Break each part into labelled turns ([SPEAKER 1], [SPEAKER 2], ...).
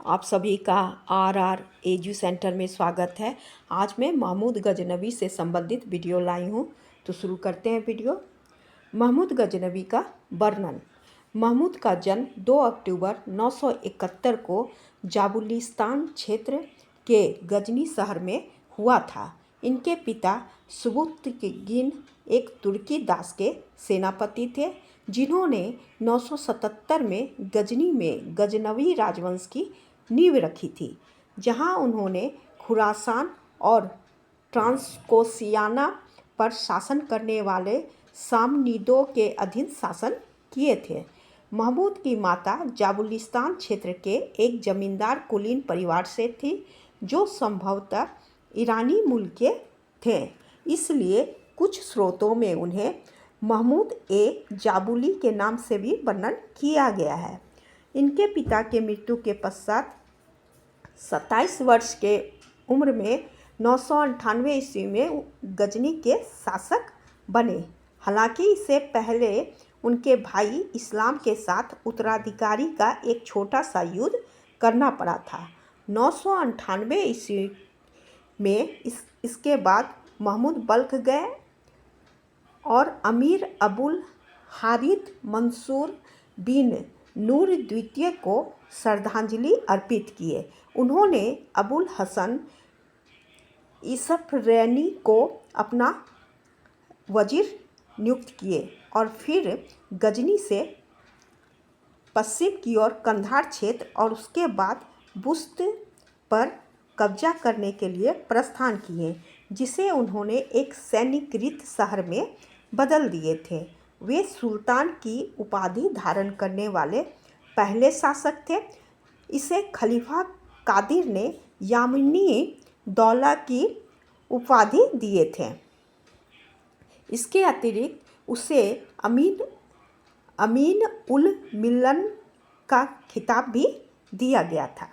[SPEAKER 1] आप सभी का आर एजू सेंटर में स्वागत है। आज मैं महमूद गजनवी से संबंधित वीडियो लाई हूँ। तो शुरू करते हैं वीडियो। महमूद गजनवी का वर्णन। महमूद का जन्म 2 अक्टूबर 971 को जाबुलिस्तान क्षेत्र के गजनी शहर में हुआ था। इनके पिता सुबुत्तगिन एक तुर्की दास के सेनापति थे, जिन्होंने 977 में गजनी में गजनवी राजवंश की नींव रखी थी, जहां उन्होंने खुरासान और ट्रांसकोशियाना पर शासन करने वाले सामनीदों के अधीन शासन किए थे। महमूद की माता जाबुलिस्तान क्षेत्र के एक जमींदार कुलीन परिवार से थी, जो संभवतः ईरानी मूल के थे। इसलिए कुछ स्रोतों में उन्हें महमूद ए जाबुली के नाम से भी वर्णन किया गया है। इनके पिता के मृत्यु के पश्चात 27 वर्ष के उम्र में 998 ईस्वी में गजनी के शासक बने। हालांकि इससे पहले उनके भाई इस्लाम के साथ उत्तराधिकारी का एक छोटा सा युद्ध करना पड़ा था। 998 ईस्वी में इसके बाद महमूद बल्ख गए और अमीर अबुल हारिथ मंसूर बिन नूर द्वितीय को श्रद्धांजलि अर्पित किए। उन्होंने अबुल हसन इसफरैनी को अपना वजीर नियुक्त किए और फिर गजनी से पश्चिम की ओर कंधार क्षेत्र और उसके बाद बुस्त पर कब्जा करने के लिए प्रस्थान किए, जिसे उन्होंने एक सैन्यकृत शहर में बदल दिए थे। वे सुल्तान की उपाधि धारण करने वाले पहले शासक थे। इसे खलीफा कादिर ने यामनी दौला की उपाधि दिए थे। इसके अतिरिक्त उसे अमीन उल मिल्लन का खिताब भी दिया गया था।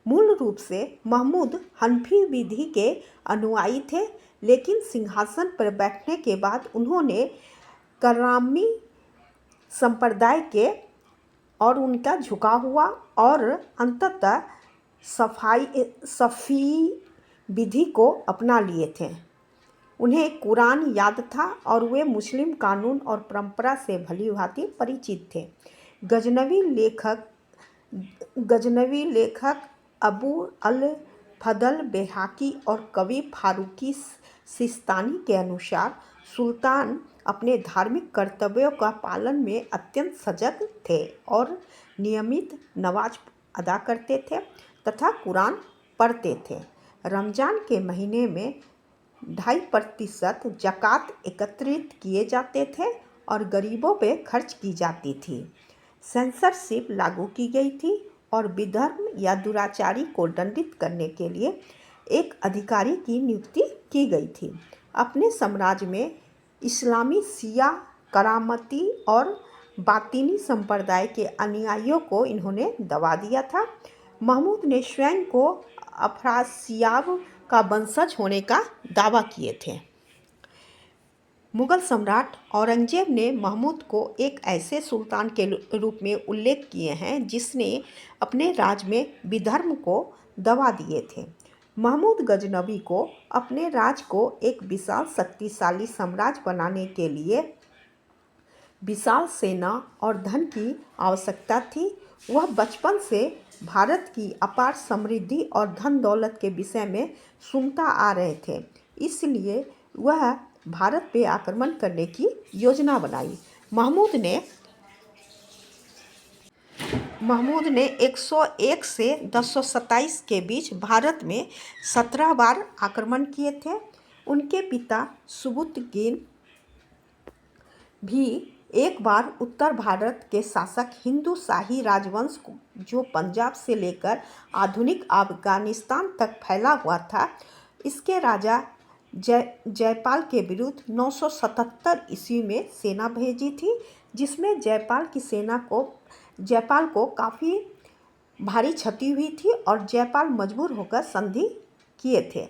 [SPEAKER 1] मूल रूप से महमूद हनफी विधि के अनुयायी थे, लेकिन सिंहासन पर बैठने के बाद उन्होंने करामी संप्रदाय के और उनका झुका हुआ और अंततः सफ़ी विधि को अपना लिए थे। उन्हें कुरान याद था और वे मुस्लिम कानून और परंपरा से भलीभांति परिचित थे। गजनवी लेखक अबू अल फदल बेहाकी और कवि फारूकी सिस्तानी के अनुसार सुल्तान अपने धार्मिक कर्तव्यों का पालन में अत्यंत सजग थे और नियमित नमाज अदा करते थे तथा कुरान पढ़ते थे। रमज़ान के महीने में 2.5% ज़कात एकत्रित किए जाते थे और गरीबों पे खर्च की जाती थी। सेंसरशिप लागू की गई थी और विधर्म या दुराचारी को दंडित करने के लिए एक अधिकारी की नियुक्ति की गई थी। अपने साम्राज्य में इस्लामी शिया, करामती और बातिनी संप्रदाय के अनुयायियों को इन्होंने दबा दिया था। महमूद ने स्वयं को अफरासियाब का वंशज होने का दावा किए थे। मुगल सम्राट औरंगजेब ने महमूद को एक ऐसे सुल्तान के रूप में उल्लेख किए हैं जिसने अपने राज में विधर्म को दबा दिए थे। महमूद गजनवी को अपने राज को एक विशाल शक्तिशाली साम्राज्य बनाने के लिए विशाल सेना और धन की आवश्यकता थी। वह बचपन से भारत की अपार समृद्धि और धन दौलत के विषय में सुनता आ रहे थे, इसलिए वह भारत पे आक्रमण करने की योजना बनाई। महमूद ने 101 से 1027 के बीच भारत में 17 बार आक्रमण किए थे। उनके पिता सुबुत्तगिन भी एक बार उत्तर भारत के शासक हिंदू शाही राजवंश जो पंजाब से लेकर आधुनिक अफगानिस्तान तक फैला हुआ था, इसके राजा जयपाल के विरुद्ध 977 ईस्वी में सेना भेजी थी, जिसमें जयपाल को काफ़ी भारी क्षति हुई थी और जयपाल मजबूर होकर संधि किए थे।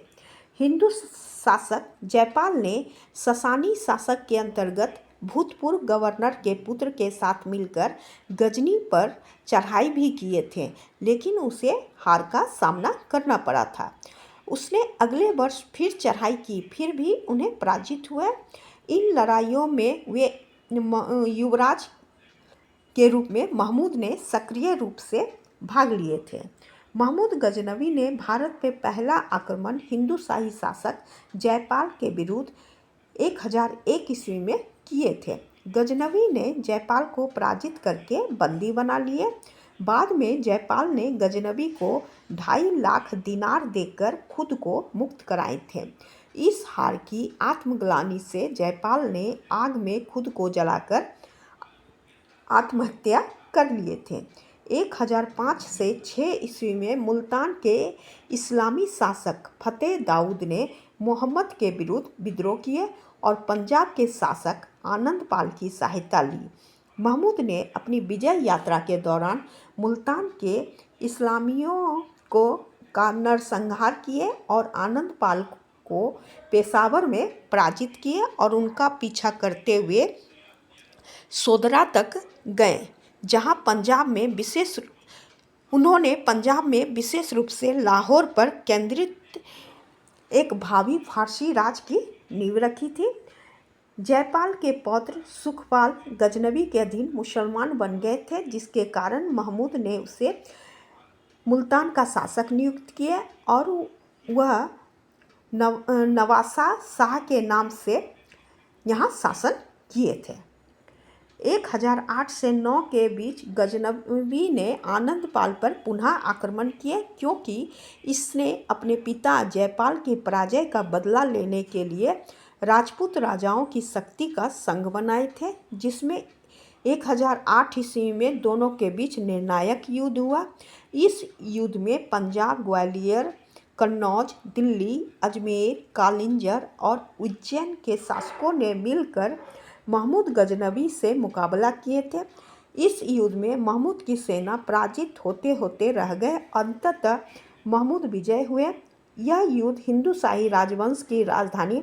[SPEAKER 1] हिंदू शासक जयपाल ने ससानी शासक के अंतर्गत भूतपूर्व गवर्नर के पुत्र के साथ मिलकर गजनी पर चढ़ाई भी किए थे, लेकिन उसे हार का सामना करना पड़ा था। उसने अगले वर्ष फिर चढ़ाई की, फिर भी उन्हें पराजित हुआ। इन लड़ाइयों में वे युवराज के रूप में महमूद ने सक्रिय रूप से भाग लिए थे। महमूद गजनवी ने भारत पे पहला आक्रमण हिंदू शाही शासक जयपाल के विरुद्ध 1001 ईस्वी में किए थे। गजनवी ने जयपाल को पराजित करके बंदी बना लिए। बाद में जयपाल ने गजनवी को 2.5 लाख दिनार देकर खुद को मुक्त कराए थे। इस हार की आत्मग्लानि से जयपाल ने आग में खुद को जलाकर आत्महत्या कर लिए थे। 1005 से 6 ईस्वी में मुल्तान के इस्लामी शासक फतेह दाऊद ने मोहम्मद के विरुद्ध विद्रोह किए और पंजाब के शासक आनंद पाल की सहायता ली। महमूद ने अपनी विजय यात्रा के दौरान मुल्तान के इस्लामियों का नरसंहार किए और आनंद पाल को पेशावर में पराजित किए और उनका पीछा करते हुए सोदरा तक गए, जहां उन्होंने पंजाब में विशेष रूप से लाहौर पर केंद्रित एक भावी फारसी राज की नींव रखी थी। जयपाल के पौत्र सुखपाल गजनवी के अधीन मुसलमान बन गए थे, जिसके कारण महमूद ने उसे मुल्तान का शासक नियुक्त किया और वह नवासा शाह के नाम से यहाँ शासन किए थे। 1008 से 9 के बीच गजनवी ने आनंद पाल पर पुनः आक्रमण किए, क्योंकि इसने अपने पिता जयपाल की पराजय का बदला लेने के लिए राजपूत राजाओं की शक्ति का संघ बनाए थे, जिसमें 1008 ईस्वी में दोनों के बीच निर्णायक युद्ध हुआ। इस युद्ध में पंजाब, ग्वालियर, कन्नौज, दिल्ली, अजमेर, कालिंजर और उज्जैन के शासकों ने मिलकर महमूद गजनवी से मुकाबला किए थे। इस युद्ध में महमूद की सेना पराजित होते होते रह गए। अंततः महमूद विजय हुए। यह युद्ध हिंदू शाही राजवंश की राजधानी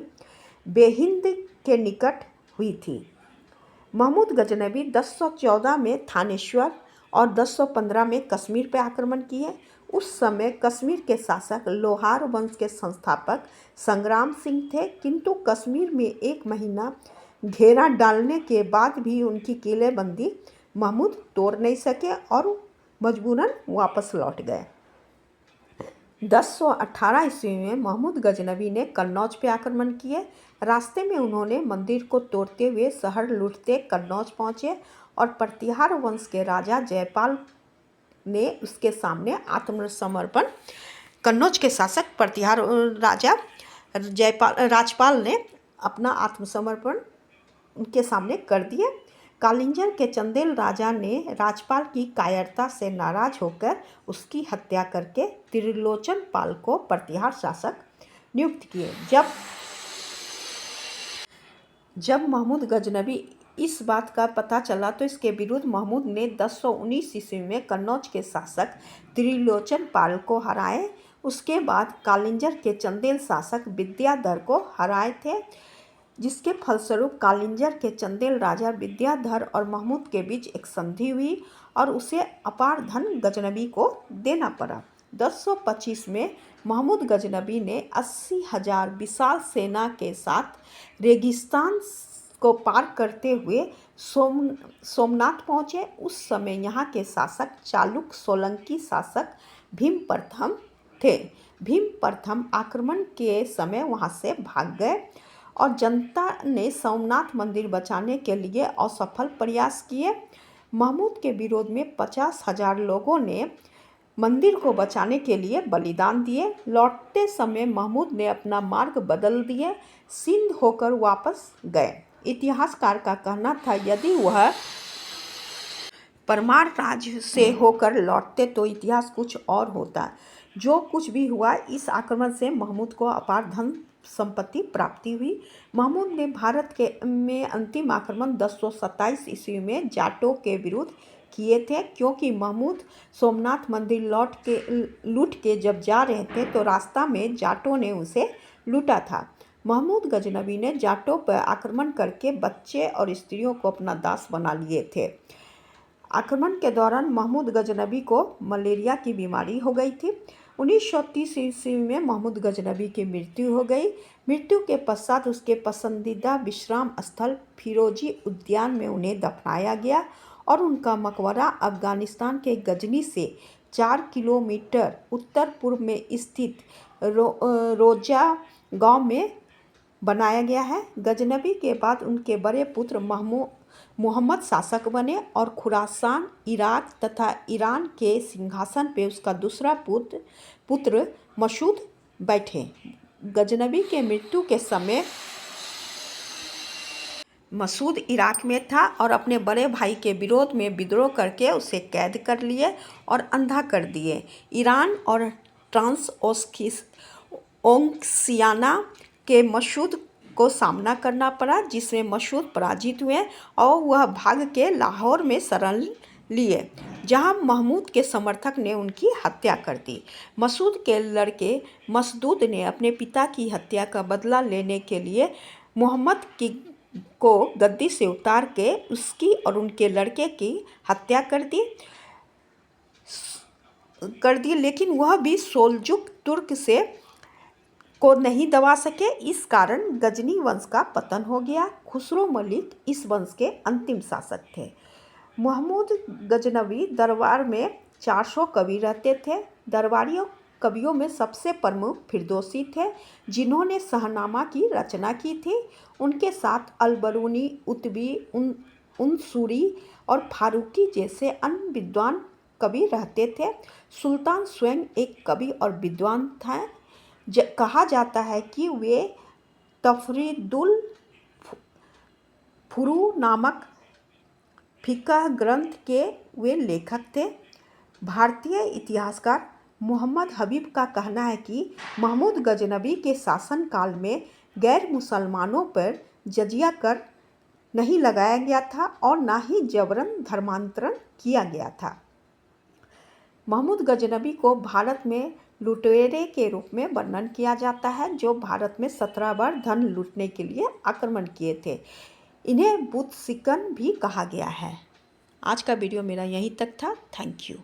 [SPEAKER 1] बेहिंद के निकट हुई थी। महमूद गजनवी 1014 में थानेश्वर और 1015 में कश्मीर पर आक्रमण किए। उस समय कश्मीर के शासक लोहार वंश के संस्थापक संग्राम सिंह थे, किंतु कश्मीर में 1 महीना घेरा डालने के बाद भी उनकी किलेबंदी महमूद तोड़ नहीं सके और मजबूरन वापस लौट गए। 1018 ईस्वी में महमूद गजनवी ने कन्नौज पर आक्रमण किए। रास्ते में उन्होंने मंदिर को तोड़ते हुए शहर लूटते कन्नौज पहुँचे और प्रतिहार वंश के राजा जयपाल ने उसके सामने आत्मसमर्पण कन्नौज के शासक प्रतिहार राजा राजपाल ने अपना आत्मसमर्पण उनके सामने कर दिया। कालिंजर के चंदेल राजा ने राजपाल की कायरता से नाराज होकर उसकी हत्या करके त्रिलोचन पाल को प्रतिहार शासक नियुक्त किए। जब महमूद गजनवी इस बात का पता चला तो इसके विरुद्ध महमूद ने 1019 ईस्वी में कन्नौज के शासक त्रिलोचन पाल को हराए। उसके बाद कालिंजर के चंदेल शासक विद्याधर को हराए थे, जिसके फलस्वरूप कालिंजर के चंदेल राजा विद्याधर और महमूद के बीच एक संधि हुई और उसे अपार धन गजनवी को देना पड़ा। 1025 में महमूद गजनवी ने 80,000 विशाल सेना के साथ रेगिस्तान को पार करते हुए सोमनाथ पहुँचे। उस समय यहाँ के शासक चालुक्य सोलंकी शासक भीम प्रथम थे। भीम प्रथम आक्रमण के समय वहाँ से भाग गए और जनता ने सोमनाथ मंदिर बचाने के लिए असफल प्रयास किए। महमूद के विरोध में 50,000 लोगों ने मंदिर को बचाने के लिए बलिदान दिए। लौटते समय महमूद ने अपना मार्ग बदल दिए, सिंध होकर वापस गए। इतिहासकार का कहना था, यदि वह परमार राज्य से होकर लौटते तो इतिहास कुछ और होता। जो कुछ भी हुआ, इस आक्रमण से महमूद को अपार धन संपत्ति प्राप्ति हुई। महमूद ने भारत में अंतिम आक्रमण 1027 ईस्वी में जाटों के विरुद्ध किए थे, क्योंकि महमूद सोमनाथ मंदिर लूट के जब जा रहे थे तो रास्ता में जाटों ने उसे लूटा था। महमूद गजनवी ने जाटों पर आक्रमण करके बच्चे और स्त्रियों को अपना दास बना लिए थे। आक्रमण के दौरान महमूद गजनवी को मलेरिया की बीमारी हो गई थी। 1930 ईस्वी में महमूद गजनवी की मृत्यु हो गई। मृत्यु के पश्चात उसके पसंदीदा विश्राम स्थल फिरोजी उद्यान में उन्हें दफनाया गया और उनका मकबरा अफगानिस्तान के गजनी से 4 किलोमीटर उत्तर पूर्व में स्थित रोजा गांव में बनाया गया है। गजनवी के बाद उनके बड़े पुत्र मोहम्मद शासक बने और खुरासान, इराक तथा ईरान के सिंहासन पर उसका दूसरा पुत्र मसूद बैठे। गजनवी के मृत्यु के समय मसूद इराक में था और अपने बड़े भाई के विरोध में विद्रोह करके उसे कैद कर लिए और अंधा कर दिए। ईरान और ट्रांस ओंक्सियाना के मसूद को सामना करना पड़ा, जिसमें मसूद पराजित हुए और वह भाग के लाहौर में शरण लिए, जहां महमूद के समर्थक ने उनकी हत्या कर दी। मसूद के लड़के मसदूद ने अपने पिता की हत्या का बदला लेने के लिए मोहम्मद को गद्दी से उतार के उसकी और उनके लड़के की हत्या कर दी, लेकिन वह भी सोल्जुक तुर्क को नहीं दबा सके। इस कारण गजनी वंश का पतन हो गया। खुसरो मलिक इस वंश के अंतिम शासक थे। महमूद गजनवी दरबार में 400 कवि रहते थे। दरबारी कवियों में सबसे प्रमुख फिरदौसी थे, जिन्होंने शाहनामा की रचना की थी। उनके साथ अलबरूनी, उतबी, उनसूरी और फारूकी जैसे अन्य विद्वान कवि रहते थे। सुल्तान स्वयं एक कवि और विद्वान थे। कहा जाता है कि वे तफरीदुल फुरू नामक फिक़ह ग्रंथ के वे लेखक थे। भारतीय इतिहासकार मोहम्मद हबीब का कहना है कि महमूद गजनवी के शासनकाल में गैर मुसलमानों पर जजिया कर नहीं लगाया गया था और ना ही जबरन धर्मांतरण किया गया था। महमूद गजनवी को भारत में लुटेरे के रूप में वर्णन किया जाता है, जो भारत में 17 बार धन लूटने के लिए आक्रमण किए थे। इन्हें बुतसिकन भी कहा गया है। आज का वीडियो मेरा यहीं तक था। Thank you.